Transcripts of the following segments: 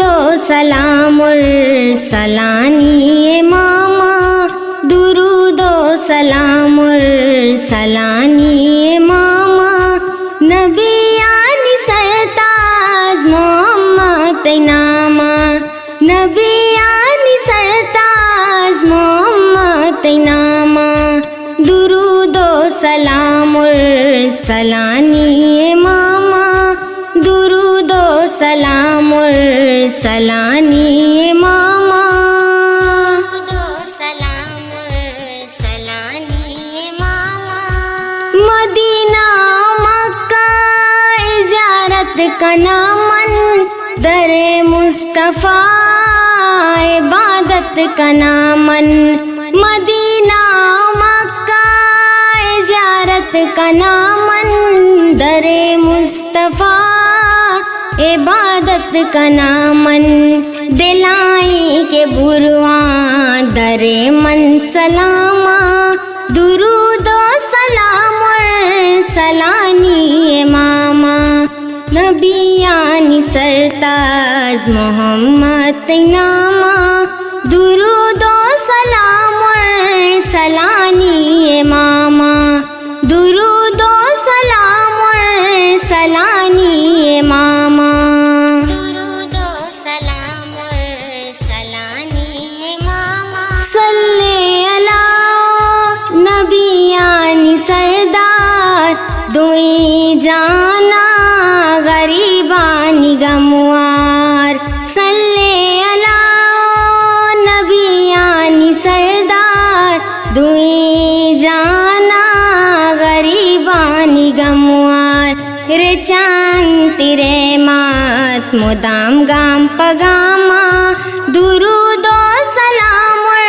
दुरूदो सलामुर सलानी मामा, दुरूदो सलामुर सलानी मामा, नबियानी सरताज मोहम्मद नामा, नबियानी सरताज मोहम्मद नामा, दुरूदो सलामुर सलानी मामा, दुरूदो सलामुर सलानी मामा, दुरूदो सलामुर सलानी मामा। मदीना मक्का ज़ियारत का नामन, दरे मुस्तफ़ा इबादत का नामन, मदीना मक्का ज़ियारत का नामन, दरे मुस्तफ़ा इबादत का नामन, दिलाई के बुरवा दरे मन सलामा, दुरूदो सलामुर सलानी मामा, नबियानी सरताज मोहम्मद नामा, दुरूदो सलामुर सलानी मामा, दुरूदो सलामुर सलानी मामा, दुरूदो सलामुर सलानी मामा। सल्ले अला नबियानी सरदार, दुई जाना गरीबानी गमुआर, सल्ले अला नबियानी सरदार, दुई जाना गरीबानी गमुआर, रे चांद तेरे मात मुदाम गाम पगामा, दुरूदो सलामुर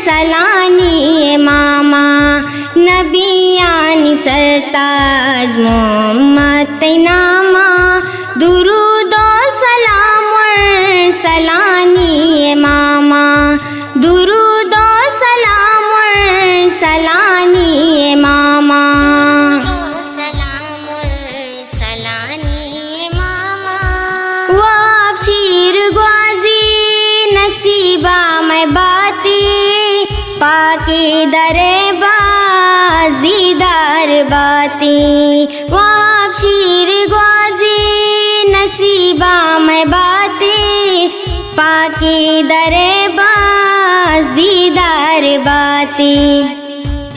सलानी मामा, नबियानी सरताज मोहम्मद नामा, दुरूदो सलामुर सलानी मामा, दुरूदो सलामुर सलानी मामा, सलामुर सलानी मामा। वाप शीर ग्वाजी नसीबा में बाती, पाकी दरे दीदार बाती, वाप शीर ग्वाजी नसीबा में बाती, पाकी दरे दीदार बाती,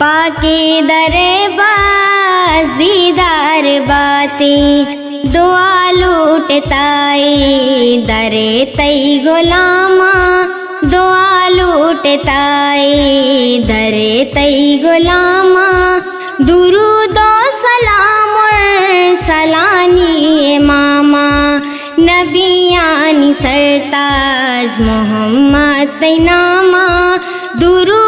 पाकी दरे दीदार बाती, दुआ लूटताई दरे तई गुलामा, दुआ लूटताई दरे तई गुलामा, दुरूदो सलामुर सलानी मामा, नबियानी सरताज मोहम्मद नामा, दुरू